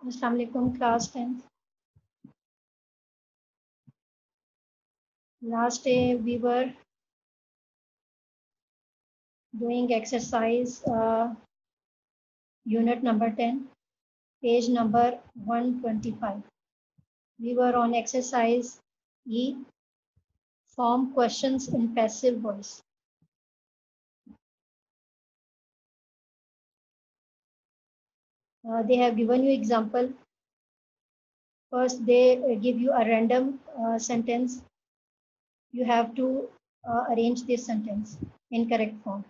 Assalamu alaikum, class 10th. Last day we were doing exercise unit number 10, page number 125. We were on exercise E, form questions in passive voice. They have given you example. First, they give you a random sentence. You have to arrange this sentence in correct form.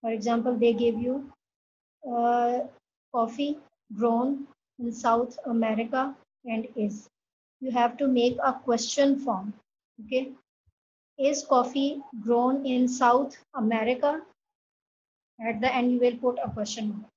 For example, they give you coffee grown in South America and is. You have to make a question form. Okay. Is coffee grown in South America? At the end, you will put a question mark.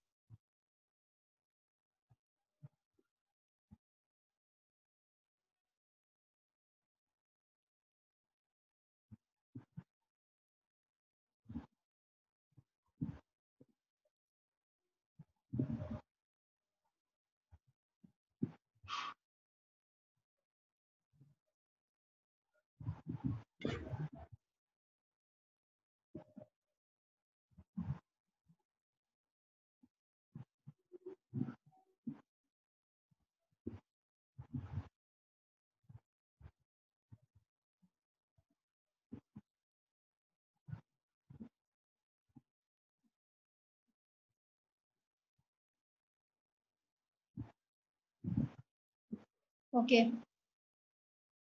Okay.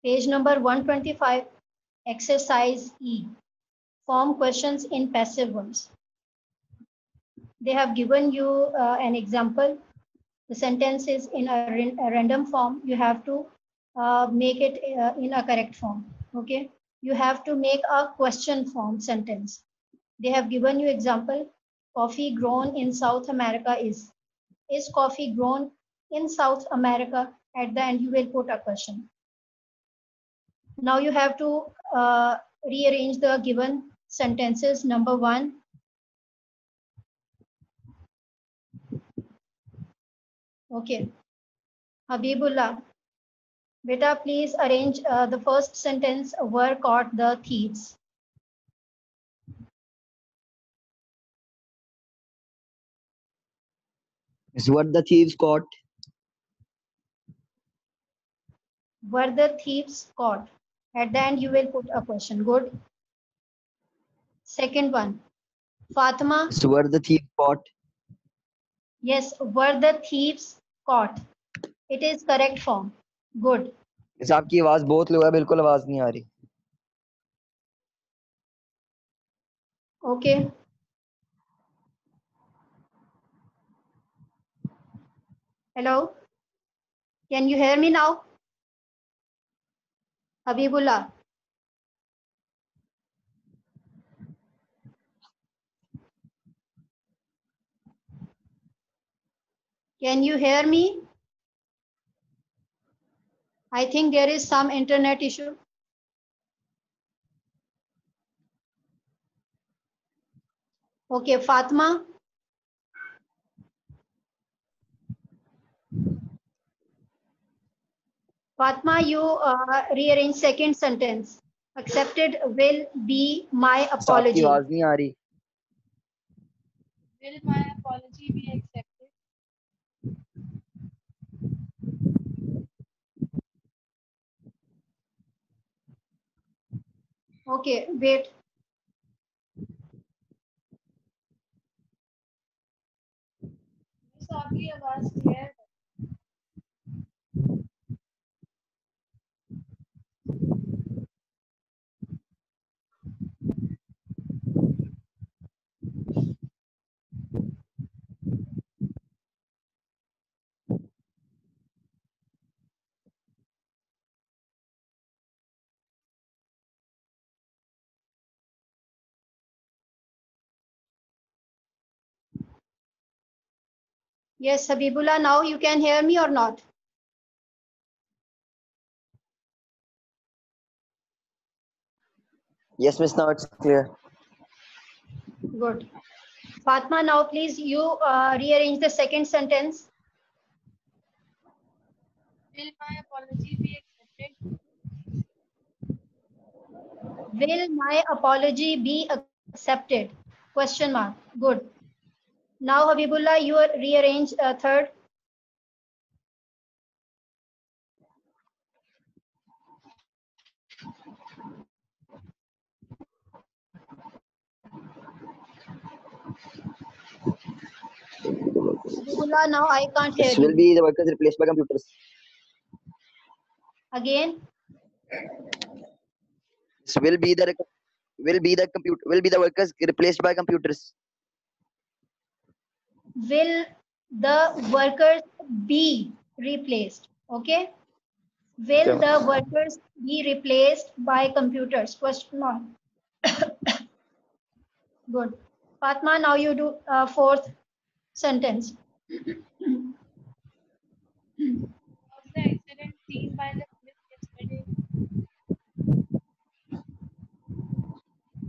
Page number 125, exercise E. Form questions in passive voice. They have given you an example. The sentence is in a random form. You have to make it in a correct form. Okay. You have to make a question form sentence. They have given you example. Coffee grown in South America is. Is coffee grown in South America? At the end, you will put a question. Now you have to rearrange the given sentences. Number one. Okay. Habibullah, beta, please arrange the first sentence. Were caught the thieves. Is what the thieves caught. Were the thieves caught? At the end, you will put a question. Good. Second one. Fatima. Is were the thieves caught. Yes, were the thieves caught? It is correct form. Good. इस आपकी आवाज बहुत लो है, बिल्कुल आवाज नहीं आ रही. Okay. Hello. Can you hear me now? Habibullah. Can you hear me? I think there is some internet issue. Okay, Fatma. Fatma, you rearrange second sentence. Accepted will be my इस आपकी apology. आवाज नहीं आ रही. Will my apology be accepted? Okay, wait. Miss, आपकी आवाज clear है. Yes, Habibullah, now you can hear me or not? Yes, miss, now it's clear. Good. Fatma, now please you rearrange the second sentence. Will my apology be accepted? Will my apology be accepted? Question mark. Good. Now, Habibullah, you rearrange third. Habibullah, now I can't hear This will you. be the workers replaced by computers. Again, This will be the workers replaced by computers. will the workers be replaced? Okay. Will Okay. the workers be replaced by computers? Question mark. Good. Fatma, now you do fourth sentence. Was the accident seen by the police yesterday?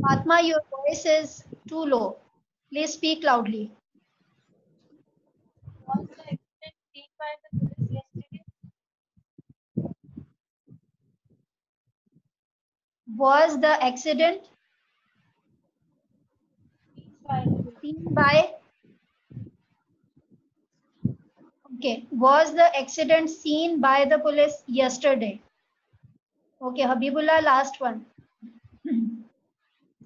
Fatma, your voice is too low. Please speak loudly. Was the accident seen by the police yesterday? Was the accident Seen by the police. seen by? Okay. Was the accident seen by the police yesterday? Okay, Habibullah, last one.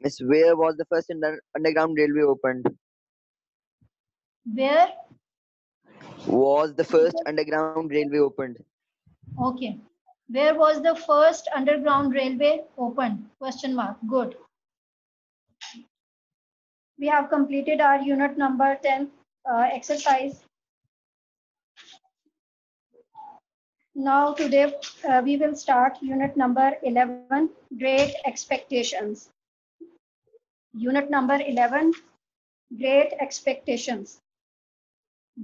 Miss, where was the first underground railway opened? Where? Was the first underground railway opened? Okay. Where was the first underground railway opened? Question mark. Good. We have completed our unit number 10 exercise. Now today we will start unit number 11, Great Expectations. Unit number 11, Great Expectations.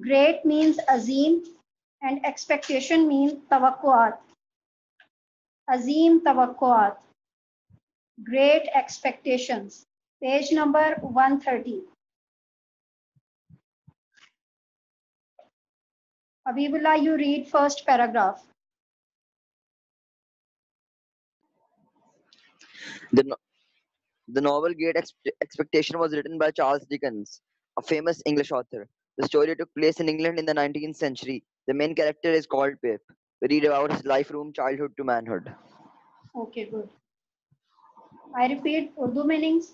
Great means azim and expectation means tawakkuat. Azim tawakkuat. Great Expectations. Page number 130. Habibullah, you read first paragraph. The, no- the novel Great Expectation was written by Charles Dickens, a famous English author. The story took place in England in the 19th century. The main character is called Pip. We read about his life from childhood to manhood. Okay, good. I repeat Urdu meanings.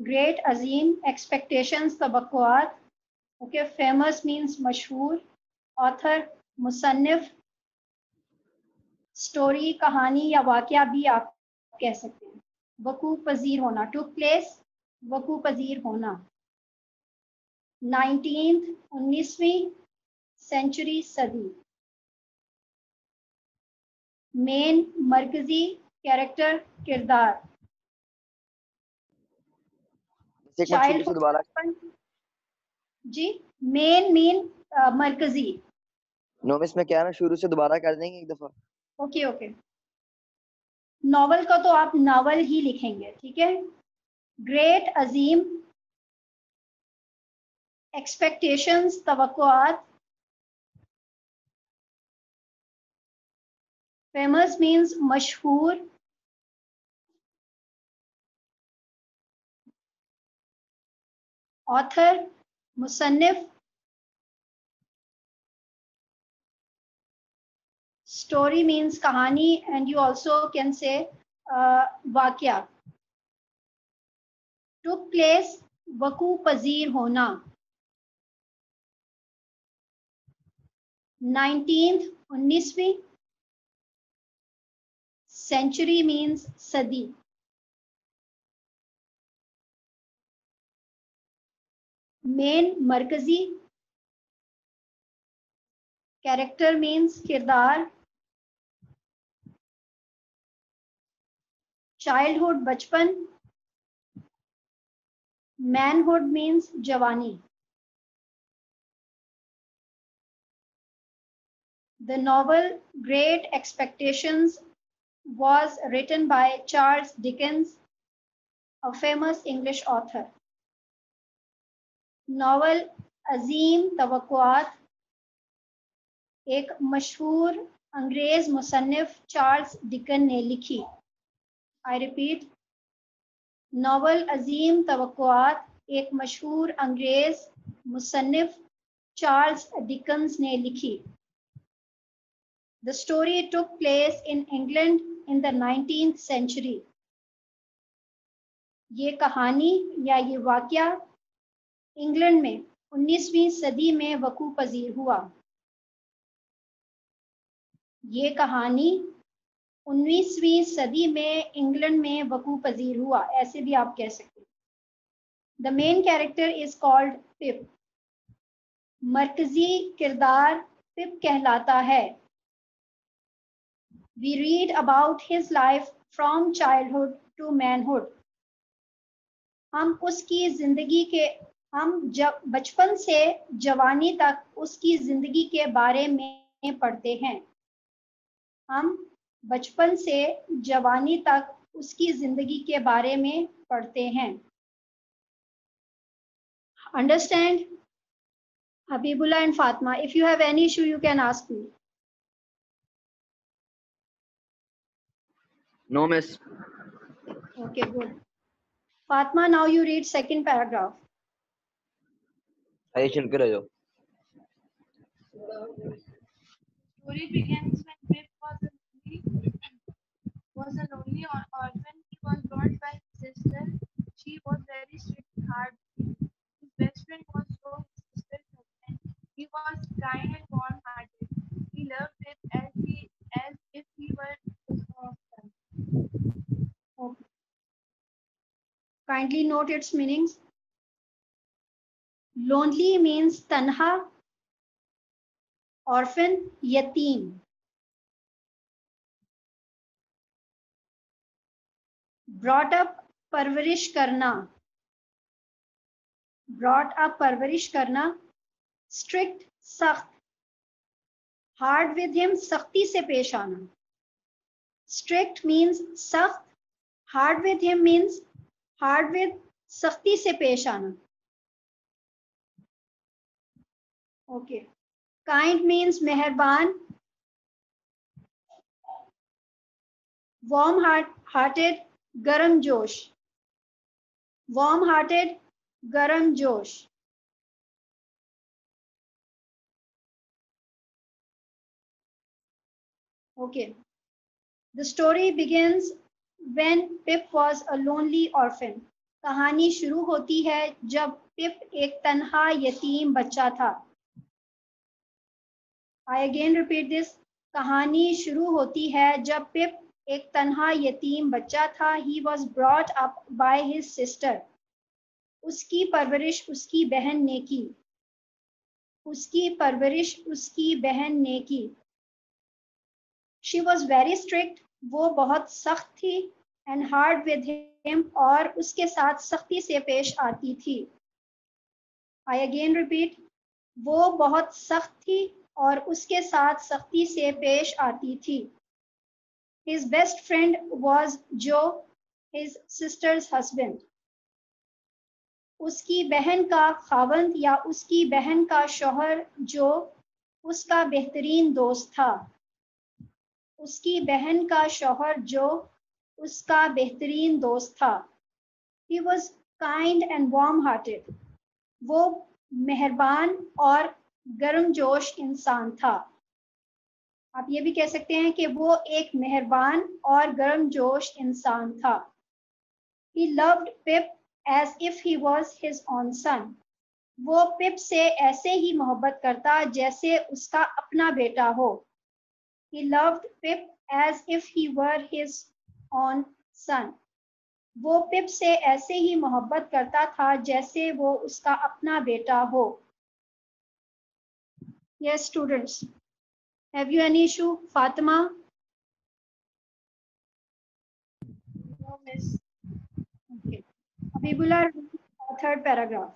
Great, azim, expectations, tabakkuat. Okay, famous means mashhoor. Author, musannif. Story, कहानी या वाकया भी आप कह सकते हैं. वकू पजीर होना, took place, वकू पजीर होना. 19th, 19वीं सेंचुरी, सदी. मेन, मरकजी, कैरेक्टर, किरदार. एक मिनट शुरू से चाइल्डहुड दोबारा. जी, मेन मीन मरकजी. नो मिस में क्या है ना शुरू से दोबारा कर देंगे एक दफा. Okay okay. नॉवल का तो आप नावल ही लिखेंगे, ठीक है. ग्रेट, अजीम, एक्सपेक्टेशंस, तवक्कुआत. फेमस मीन्स मशहूर. ऑथर, मुसन्निफ. स्टोरी मीन्स कहानी and you also can say वाकया. टुक प्लेस, वकू पजीर होना. 19th, 19वीं. Century means sadi. Main, markazi. Character means kirdar. Childhood, bachpan. Manhood means jawani. The novel Great Expectations was written by Charles Dickens, a famous English author. Novel, अजीम तवक्कुआत, एक मशहूर अंग्रेज मुसन्निफ Charles Dickens ने लिखी। I repeat, novel अजीम तवक्कुआत एक मशहूर अंग्रेज मुसन्निफ Charles Dickens ने लिखी। The story took place in England in the 19th century. ये कहानी या ये वाक़या इंग्लैंड में 19वीं सदी में वकू पजीर हुआ। ये कहानी 19वीं सदी में इंग्लैंड में वकू पजीर हुआ, ऐसे भी आप कह सकते हैं। The main character is called Pip. मरकजी किरदार पिप कहलाता है। We read about his life from childhood to manhood. हम उसकी जिंदगी के जब बचपन से जवानी तक उसकी जिंदगी के बारे में पढ़ते हैं। हम बचपन से जवानी तक उसकी जिंदगी के बारे में पढ़ते हैं। Understand? Habibullah and Fatma, if you have any issue, you can ask me. No, miss. Okay, good. Fatma, now you read second paragraph. आइए चल कर आ जाओ। Story begins when Pip was a lonely orphan. He was brought by his sister. She was very strict and hard. His best friend was so his sister's husband. He was kind and warm-hearted. He loved Pip as if he were his own son. Okay. Kindly note its meanings. Lonely means tanha, orphan, yatim. Brought up, परवरिश करना। Brought up, परवरिश करना। Strict, सख्त। Hard with him, सख्ती से पेश आना। Strict means सख्त, hard with him means hard with सख्ती से पेश आना। Okay. Kind means मेहरबान। Warm hearted, गर्म जोश। Warm hearted, गर्म जोश। Okay. The story begins when Pip was a lonely orphan. कहानी शुरू होती है जब पिप एक तन्हा यतीम बच्चा था। I again repeat this. कहानी शुरू होती है जब पिप एक तन्हा यतीम बच्चा था। He was brought up by his sister. उसकी परवरिश उसकी बहन ने की। उसकी परवरिश उसकी बहन ने की। She was very strict. वो बहुत सख्त थी। And hard with him. और उसके साथ सख्ती से पेश आती थी। I again repeat. वो बहुत सख्त थी और उसके साथ सख्ती से पेश आती थी। His best friend was Joe, his sister's husband. उसकी बहन का खावंद या उसकी बहन का शौहर जो उसका बेहतरीन दोस्त था। उसकी बहन का शौहर जो उसका बेहतरीन दोस्त था। He was kind and warm-hearted. वो मेहरबान और गर्मजोश इंसान था। आप ये भी कह सकते हैं कि वो एक मेहरबान और गर्मजोश इंसान था। He loved Pip as if he was his own son. वो पिप से ऐसे ही मोहब्बत करता जैसे उसका अपना बेटा हो। He loved Pip as if he were his own son. वो पिप से ऐसे ही मोहब्बत करता था जैसे वो उसका अपना बेटा हो। Yes, students. Have you any issue, Fatima? No, miss. Okay. Habibullah, third paragraph.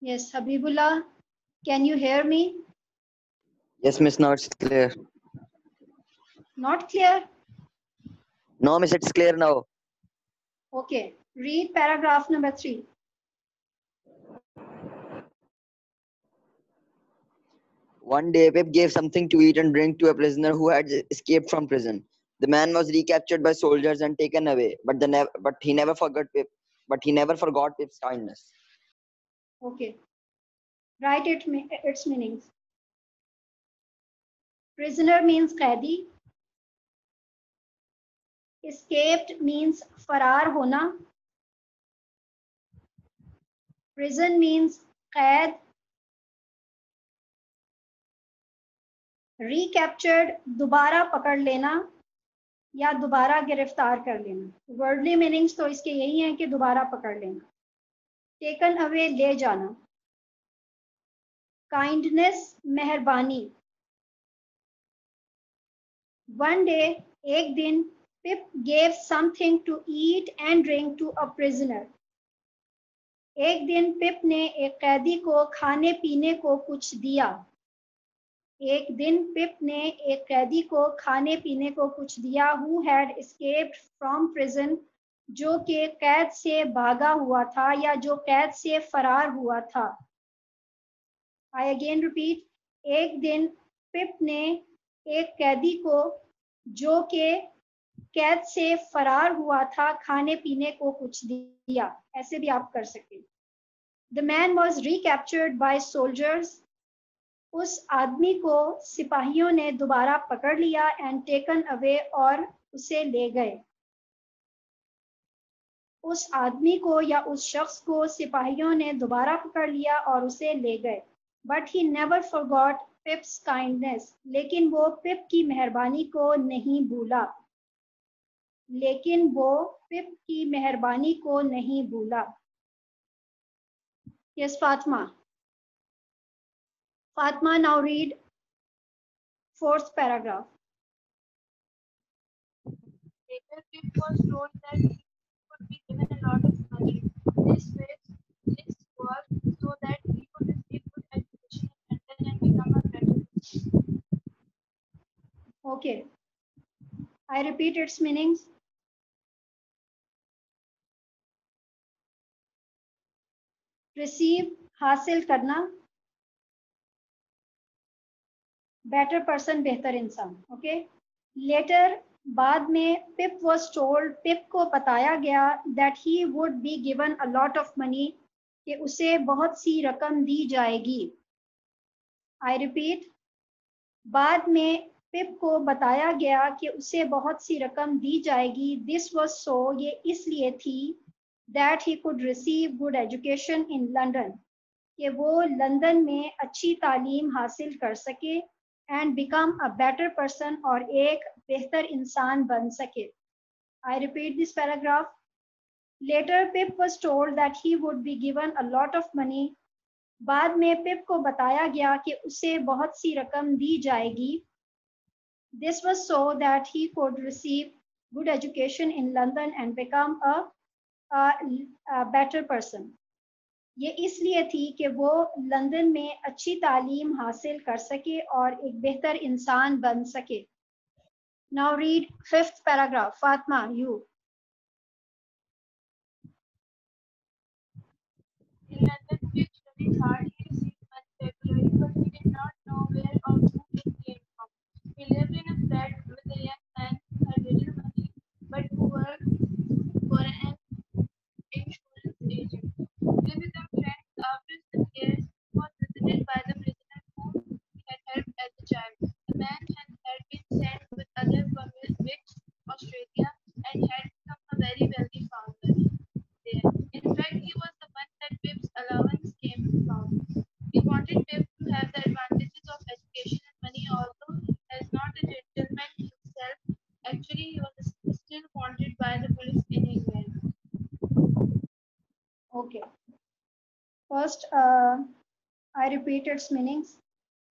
Yes, Habibullah, can you hear me? Yes, miss. Now it's clear. Not clear? No, miss, it's clear now. Okay. Read paragraph number 3. One day, Pip gave something to eat and drink to a prisoner who had escaped from prison. The man was recaptured by soldiers and taken away, but he never forgot Pip. But he never forgot Pip's kindness. Okay. Write its meanings. Prisoner means qaidi. Escaped means farar hona. Prison means qaid. Recaptured दोबारा पकड़ लेना या दोबारा गिरफ्तार कर लेना. Worldly meanings तो इसके यही हैं कि दोबारा पकड़ लेना. टेकन अवे ले जाना. काइंडनेस मेहरबानी. वन डे एक दिन Pip gave something to eat and drink to a prisoner. एक दिन पिप ने एक कैदी को खाने पीने को कुछ दिया. एक दिन पिप ने एक कैदी को खाने पीने को कुछ दिया who had escaped from prison, जो कि कैद से भागा हुआ था या जो कैद से फरार हुआ था. I again repeat. एक दिन पिप ने एक कैदी को जो कि कैद से फरार हुआ था खाने पीने को कुछ दिया. ऐसे भी आप कर सकते हैं. The man was recaptured by soldiers. उस आदमी को सिपाहियों ने दोबारा पकड़ लिया एंड टेकन अवे और उसे ले गए. उस आदमी को या उस शख्स को सिपाहियों ने दोबारा पकड़ लिया और उसे ले गए. But he never forgot पिप्स kindness. लेकिन वो पिप की मेहरबानी को नहीं भूला. लेकिन वो पिप की मेहरबानी को नहीं भूला. Yes Fatima. Fatima, now read fourth paragraph. Later, Pip was told that he would be given a lot of money. This was so that he could receive good education in London and become a better person. Okay. I repeat its meanings. Receive, हासिल करना. Better person, बेहतर इंसान. Okay. Later, बाद में पिप was told, पिप को बताया गया that he would be given a lot of money, कि उसे बहुत सी रकम दी जाएगी. I repeat. बाद में पिप को बताया गया कि उसे बहुत सी रकम दी जाएगी. This was so, ये इसलिए थी, that he could receive good education in London, कि वो लंदन में अच्छी तालीम हासिल कर सके and become a better person, और एक बेहतर इंसान बन सके. I repeat this paragraph. Later, Pip was told that he would be given a lot of money. बाद में पिप को बताया गया कि उसे बहुत सी रकम दी जाएगी. This was so that he could receive good education in London and become a better person. ये इसलिए थी कि वो लंदन में अच्छी तालीम हासिल कर सके और एक बेहतर इंसान बन सके. Now read fifth paragraph. Fatma, you. In London, Pip studied hard. He received money regularly, but he did not know where or who it came from. He lived in a flat with a young man who had little money, but who worked for an insurance agent. They became friends after some years. He was visited by the prisoner whom he had helped as a child. The man had been sent with other convicts to Australia and had become a very wealthy founder there. In fact, he was the one that Pip's allowance came from. He wanted Pip to have the advantages of education and money, although as not a gentleman himself, actually he was still wanted by the police in England. Okay. First, I repeat its meanings.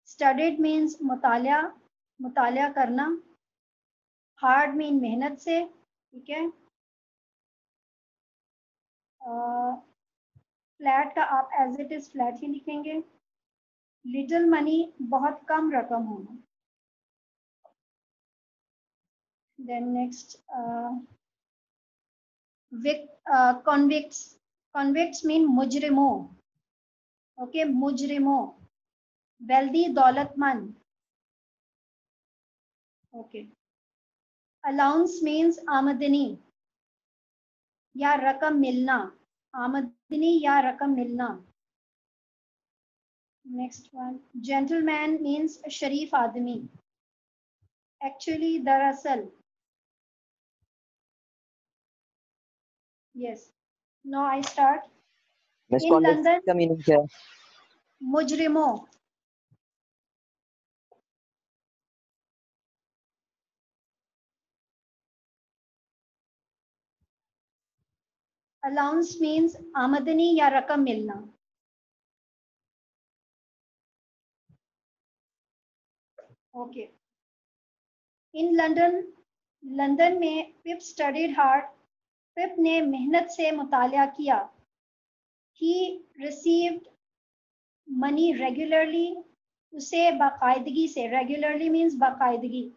Studied means मुतालिया करना. Hard mean मेहनत से. ठीक है. Flat का आप as it is flat ही लिखेंगे. Little money बहुत कम रकम होना. Then next, convicts. Convicts mean mujrimo. Okay, mujrimo. Wealthy, दौलतमंद. Okay. Allowance means आमदनी या रकम मिलना. आमदनी या रकम मिलना. Next one. Gentleman means शरीफ आदमी. Actually, दरअसल. Yes. Now I start. In London, का मीनिंग क्या है? मुजरिमों. Allowance means आमदनी या रकम मिलना. Okay. In London, लंदन में पिप स्टडीड हार्ड. पिप ने मेहनत से मुतालिया किया. He received money regularly. उसे बाकायदगी से, रेगुलरली मीन्स बाकायदगी,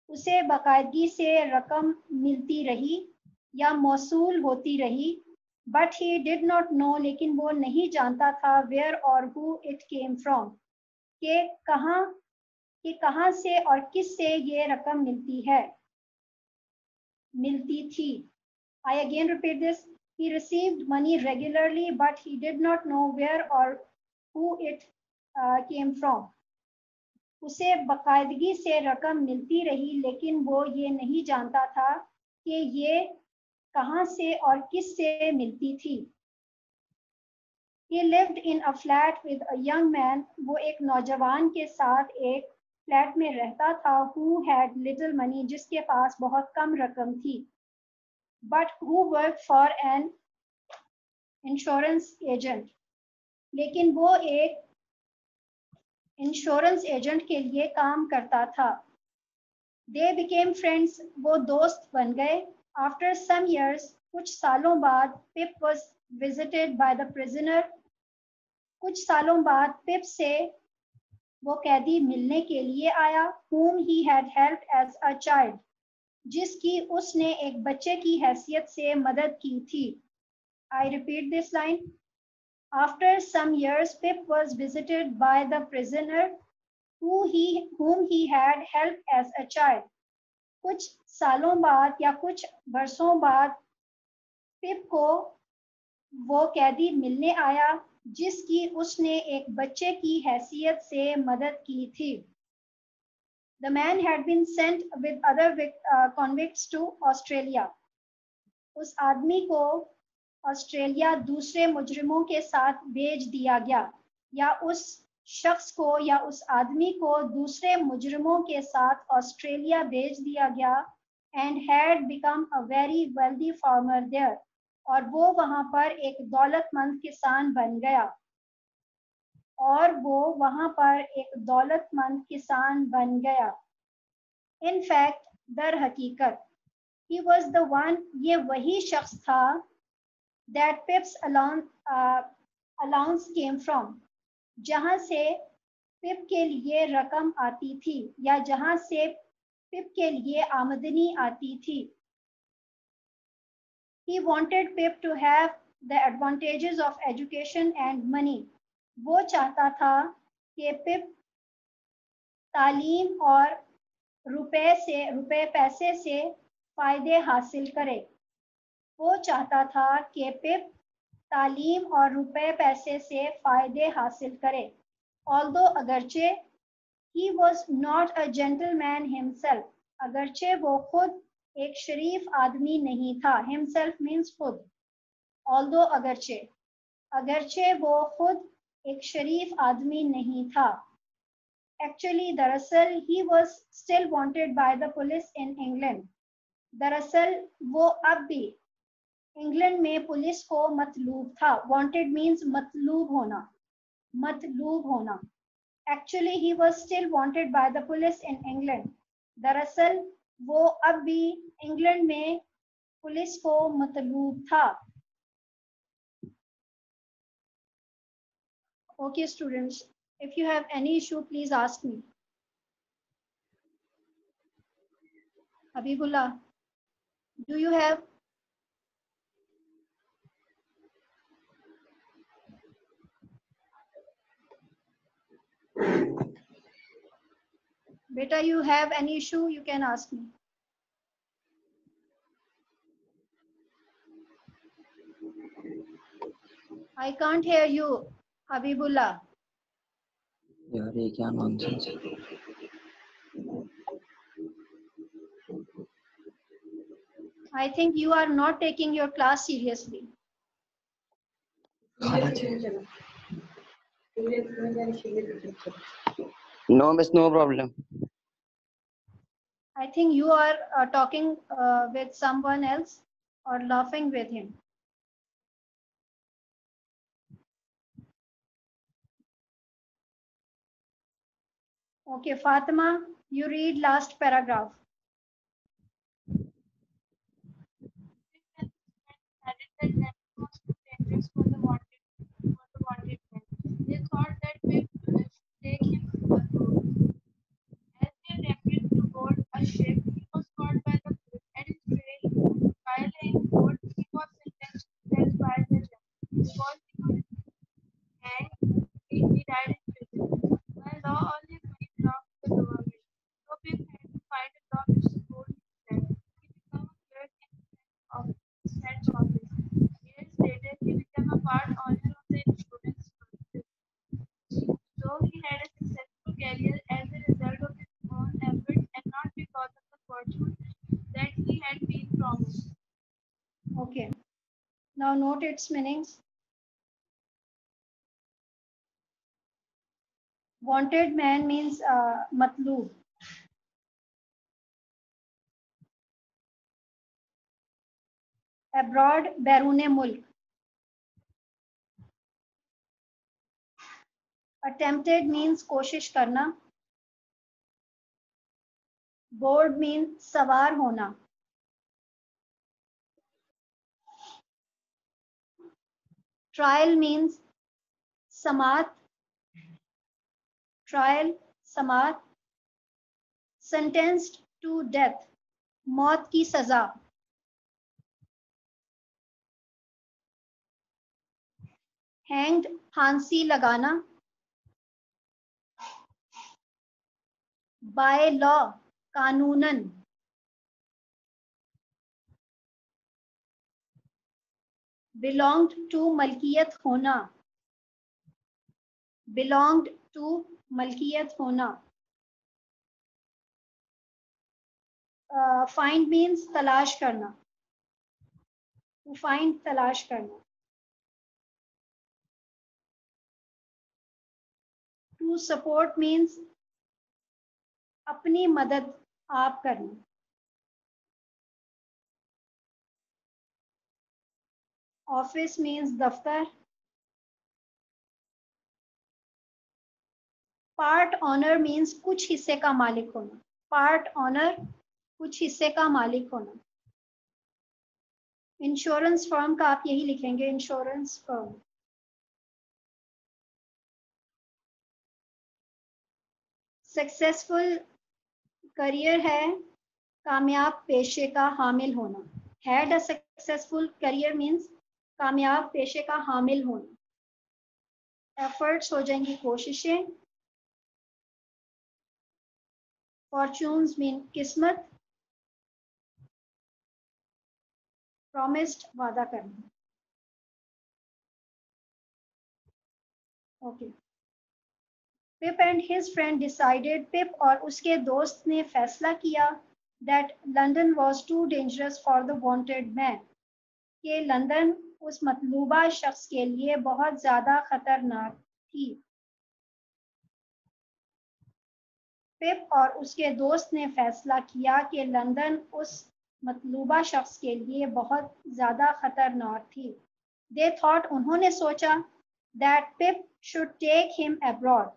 उसे बाकायदगी से रकम मिलती रही या मौसूल होती रही. But he did not know, लेकिन वो नहीं जानता था, वेयर और हु इट केम फ्रॉम, कि कहाँ से और किस से ये रकम मिलती थी. I again repeat this. He received money regularly, but he did not know where or who it came from. उसे बाकायदगी से रकम मिलती रही, लेकिन वो ये नहीं जानता था कि ये कहाँ से और किस से मिलती थी. He lived in a flat with a young man. वो एक नौजवान के साथ एक फ्लैट में रहता था. Who had little money, जिसके पास बहुत कम रकम थी. But who worked for an insurance agent, लेकिन वो एक इंश्योरेंस एजेंट के लिए काम करता था. दे बिकेम फ्रेंड्स, वो दोस्त बन गए. आफ्टर सम इयर्स, कुछ सालों बाद, Pip was visited by the prisoner. कुछ सालों बाद पिप से वो कैदी मिलने के लिए आया. whom he had helped as a child, जिसकी उसने एक बच्चे की हैसियत से मदद की थी. I repeat this line. After some years, Pip was visited by the prisoner whom he had helped as a child. कुछ सालों बाद या कुछ बरसों बाद पिप को वो कैदी मिलने आया जिसकी उसने एक बच्चे की हैसियत से मदद की थी. The man had been sent with other convicts to Australia. उस आदमी को ऑस्ट्रेलिया दूसरे मुजरिमों के साथ भेज दिया गया, या उस शख्स को या उस आदमी को दूसरे मुजरिमों के साथ ऑस्ट्रेलिया भेज दिया गया. And had become a very wealthy farmer there, और वो वहां पर एक दौलतमंद किसान बन गया. और वो वहां पर एक दौलतमंद किसान बन गया. इन फैक्ट, दर हकीकत, he was the one, ये वही शख्स था, that Pip's allowance came from, जहां से पिप के लिए रकम आती थी या जहां से पिप के लिए आमदनी आती थी. He wanted Pip to have the advantages of education and money. वो चाहता था कि पिप तालीम और रुपए पैसे से फायदे हासिल करे. वो चाहता था कि पिप तालीम और रुपए पैसे से फायदे हासिल करे. Although अगरचे he was not a gentleman himself, अगरचे वो खुद एक शरीफ आदमी नहीं था. Himself means खुद. Although अगरचे वो खुद एक शरीफ आदमी नहीं था. Actually, दरअसल he was still wanted by the police in England. दरअसल वो अब भी इंग्लैंड में पुलिस को मतलूब था. Wanted means मतलूब होना. Actually, he was still wanted by the police in England. दरअसल वो अब भी इंग्लैंड में पुलिस को मतलूब था. Okay, students, if you have any issue, please ask me. Habibullah, do you have? Beta, you have any issue? You can ask me. I can't hear you, Habibullah. यार ये क्या नॉनसेंस है? I think you are not taking your class seriously. No, miss, no problem. I think you are talking with someone else or laughing with him. Okay, Fatima, you read last paragraph. Added that Lemon was too dangerous for the wanted man. They thought that Pip should take him to the road. As he attempted to board a ship, he was caught by the boat and his trail. While in port, he was sentenced to death by the judge. Because he could hang, he died in prison. By law, all his money belonged to the government. So Pip had to find a job to support himself. He became a clerk in the Fed's office. Years later, he became a part owner of the insurance company. So he had a successful career as a result of his own efforts and not because of the fortune that he had been promised. Okay. Now note its meanings. Wanted man means matloob. Abroad, बैरून मुल्क. Attempted means कोशिश करना. Board means सवार होना. Trial means समात. Trial, समात. Sentenced to death, मौत की सजा. Hanged, फांसी लगाना. By law, कानूनन. Belonged to, मलकियत होना. Belonged to, मलकियत होना. Find means तलाश करना. To find, तलाश करना. To support means अपनी मदद आप करना. Office means दफ्तर. Part owner means कुछ हिस्से का मालिक होना. Part owner, कुछ हिस्से का मालिक होना. इंश्योरेंस फर्म का आप यही लिखेंगे, इंश्योरेंस फर्म. सक्सेसफुल करियर है कामयाब पेशे का हामिल होना. Had a successful career means कामयाब पेशे का हामिल होना. एफर्ट्स हो जाएंगी कोशिशें. फॉर्चून्स मीन किस्मत. प्रॉमिस्ड, वादा करना. Okay. Pip and his friend decided, Pip और उसके दोस्त ने फैसला किया that London was too dangerous for the wanted man, कि लंदन उस मतलूबा शख्स के लिए बहुत ज्यादा खतरनाक थी. पिप और उसके दोस्त ने फैसला किया कि लंदन उस मतलूबा शख्स के लिए बहुत ज्यादा खतरनाक थी. They thought, उन्होंने सोचा, that Pip should take him abroad.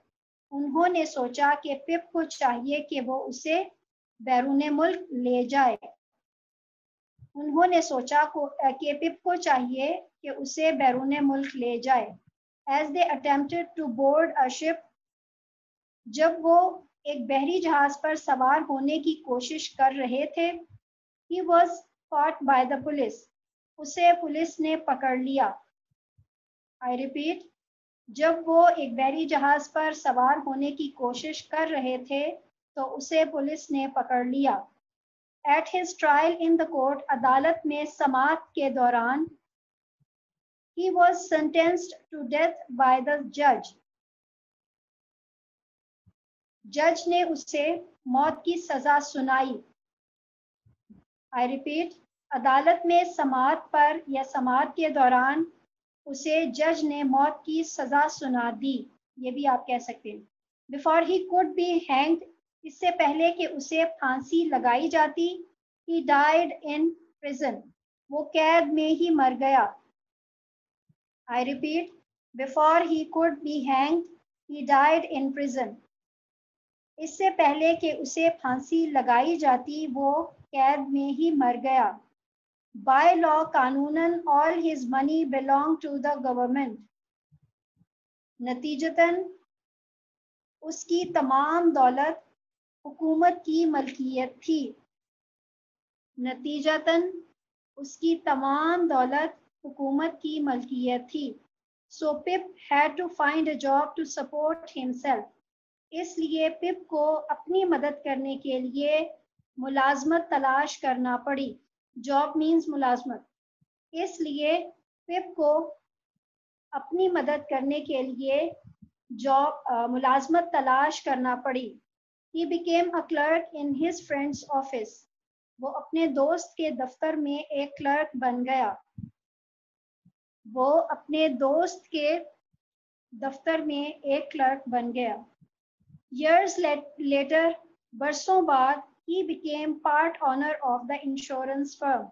उन्होंने सोचा कि पिप को चाहिए कि वो उसे बैरून मुल्क ले जाए. उन्होंने सोचा कि पिप को चाहिए कि उसे बैरून मुल्क ले जाए. As they attempted to board a ship, जब वो एक बहरी जहाज पर सवार होने की कोशिश कर रहे थे, He was caught by the police. उसे पुलिस ने पकड़ लिया. I repeat, जब वो एक बहरी जहाज पर सवार होने की कोशिश कर रहे थे तो उसे पुलिस ने पकड़ लिया. At his trial in the court, अदालत में समाअत के दौरान he was sentenced to death by the judge. जज ने उसे मौत की सजा सुनाई. I repeat, अदालत में समाअत पर या समाअत के दौरान उसे जज ने मौत की सजा सुना दी. ये भी आप कह सकते हैं. Before he could be hanged, इससे पहले कि उसे फांसी लगाई जाती, he died in prison. वो कैद में ही मर गया. I repeat, before he could be hanged, he died in prison. इससे पहले कि उसे फांसी लगाई जाती, वो कैद में ही मर गया. By law, कानूनन all his money belonged to the government. नतीजतन उसकी तमाम दौलत हुकूमत की मलकियत थी. नतीजतन उसकी तमाम दौलत हुकूमत की मलकियत थी. So Pip had to find a job to support himself. इसलिए पिप को अपनी मदद करने के लिए मुलाजमत तलाश करना पड़ी. जॉब मीन्स मुलाजमत. इसलिए पिप को अपनी मदद करने के लिए मुलाजमत तलाश करना पड़ी. He became a clerk in his friend's office. वो अपने दोस्त के दफ्तर में एक क्लर्क बन गया. वो अपने दोस्त के दफ्तर में एक क्लर्क बन गया. Years later, बरसों बाद, he became part owner of the insurance firm.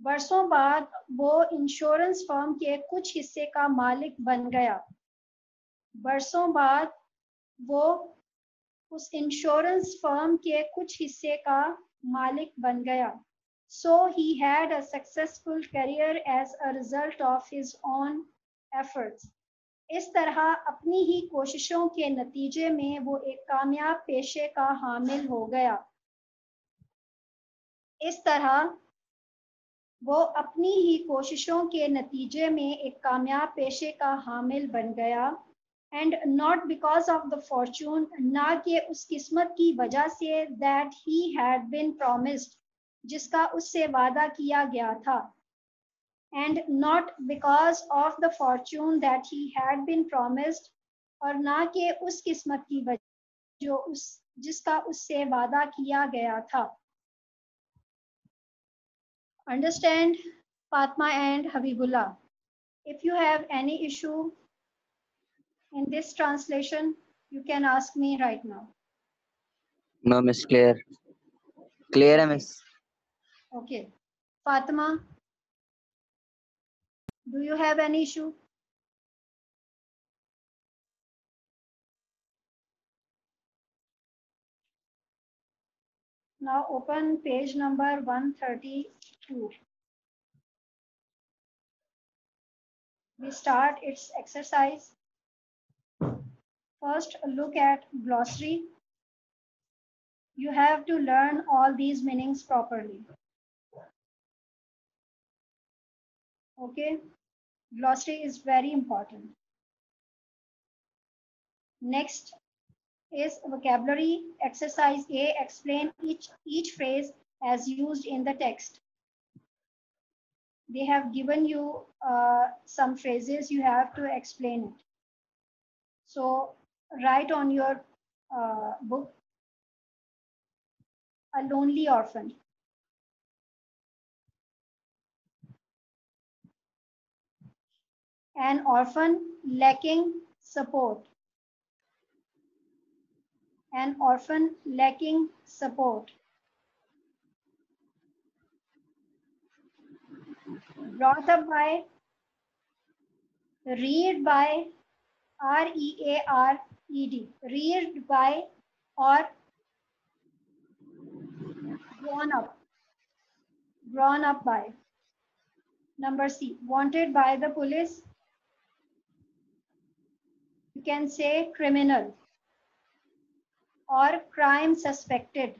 बरसों बाद वो इंश्योरेंस फर्म के कुछ हिस्से का मालिक बन गया. बरसों बाद वो उस इंश्योरेंस फर्म के कुछ हिस्से का मालिक बन गया. So he had a successful career as a result of his own efforts. इस तरह अपनी ही कोशिशों के नतीजे में वो एक कामयाब पेशे का हामिल हो गया. इस तरह वो अपनी ही कोशिशों के नतीजे में एक कामयाब पेशे का हामिल बन गया. And not because of the fortune, ना कि उस किस्मत की वजह से that he had been promised, जिसका उससे वादा किया गया था. And not because of the fortune that he had been promised, और ना कि उस किस्मत की वजह जो जिसका उससे वादा किया गया था. Understand, Fatma and Habibullah? If you have any issue in this translation, you can ask me right now. No, Miss. Clear. Clear, Miss. Okay. Fatima, do you have any issue? Now open page number 132. We start its exercise. First, look at glossary. You have to learn all these meanings properly. Okay? Glossary is very important. Next is vocabulary. Exercise A. Explain each phrase as used in the text. They have given you some phrases. You have to explain it. So write on your book, a lonely orphan. An orphan lacking support. An orphan lacking support. Brought up by, reared by, R-E-A-R-E-D, reared by or grown up by. Number C, wanted by the police. You can say criminal or crime suspected.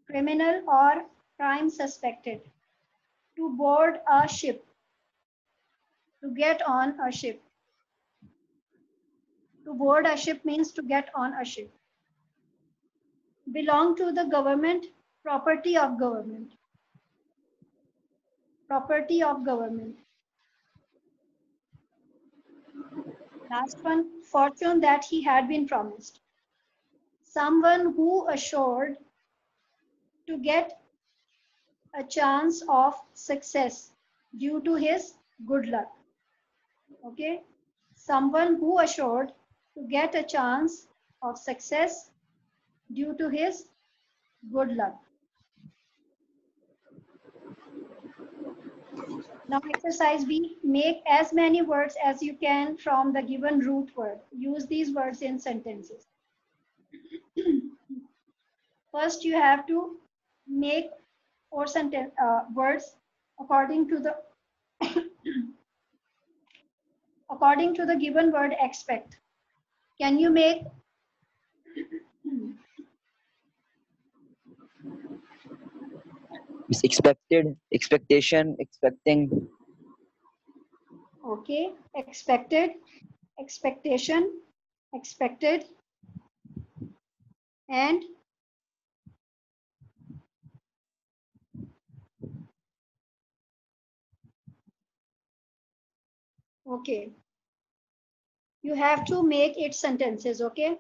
criminal or crime suspected. To board a ship. To get on a ship. To board a ship means to get on a ship. Belong to the government, property of government. Property of government. Last one, fortune that he had been promised. Someone who assured to get a chance of success due to his good luck. Okay? Someone who assured to get a chance of success due to his good luck. Now exercise B, make as many words as you can from the given root word. Use these words in sentences. First, you have to make four words according to the according to the given word expect. Can you make It's expected, expectation, expecting. okay, expected, expectation, expected, and okay. You have to make it sentences, okay?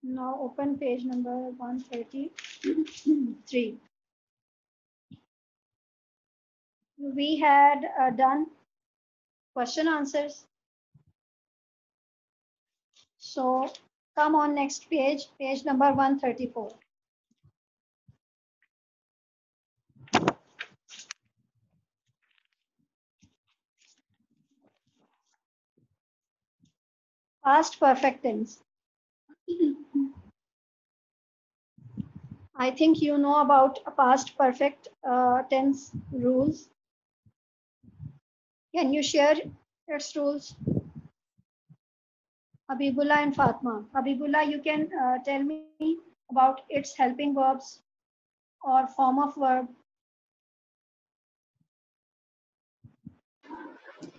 Now open page number 133. We had done question answers. So come on next page, page number 134. Past perfect tense. I think you know about past perfect tense rules. Can you share its rules? Habibullah and Fatma. Habibullah, you can tell me about its helping verbs or form of verb.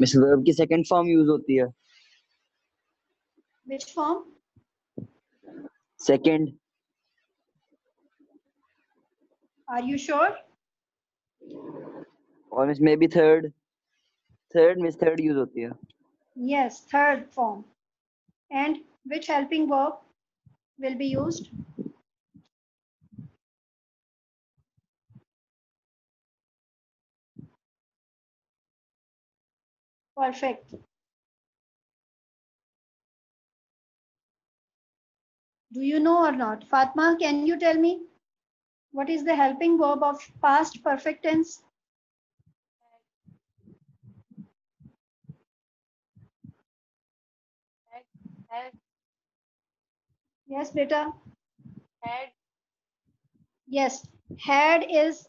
Miss verb की second form use होती है. Which form? Second. Are you sure? और miss may be third. Miss third use होती है. Yes, third form. And which helping verb will be used? Perfect. Do you know or not? Fatma, can you tell me what is the helping verb of past perfect tense? Had, Yes, beta. had, Yes, had is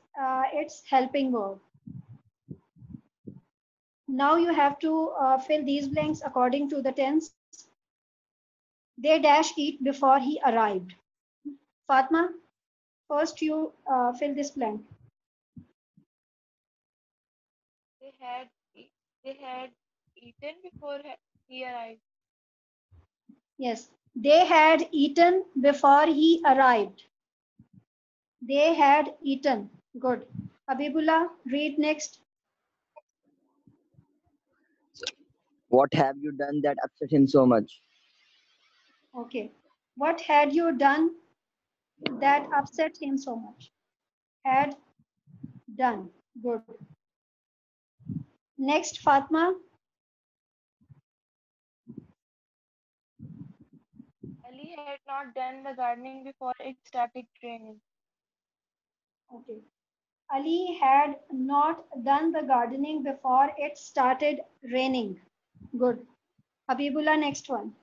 its helping verb. Now you have to fill these blanks according to the tense. They dash eat before he arrived. Fatma, first you fill this blank. they had, they had eaten before he arrived. Yes, they had eaten before he arrived. They had eaten. Good. Habibullah, read next. What have you done that upset him so much? Okay. What had you done that upset him so much? Had done. Good. Next, Fatma. Ali had not done the gardening before it started raining. Okay. Ali had not done the gardening before it started raining. Good. Habibullah, next one.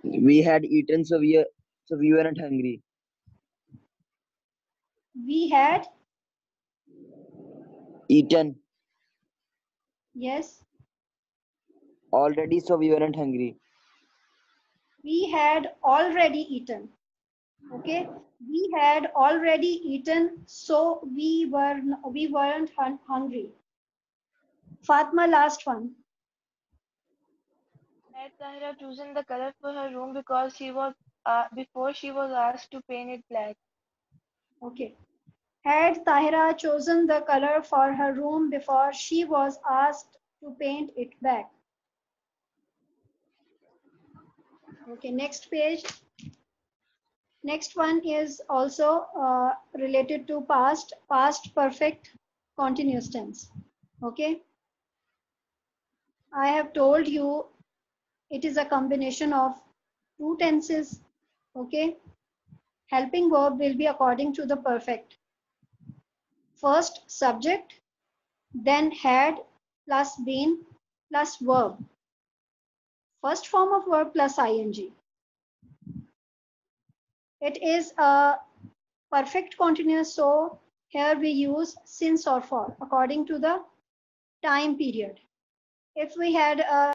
We had eaten, so we weren't hungry. We had Eaten. Yes, Already, so we weren't hungry. we had already eaten. Okay, we had already eaten, so we weren't hungry. Fatma, last one. Had Tahira chosen the color for her room because she was before she was asked to paint it black? Okay. Had Tahira chosen the color for her room before she was asked to paint it back? Okay, next page. Next one is also related to past perfect continuous tense. Okay, I have told you it is a combination of two tenses. Okay, helping verb will be according to the perfect. First subject, then had plus been plus verb. First form of verb plus ing. It is a perfect continuous, so here we use since or for according to the time period. If we had a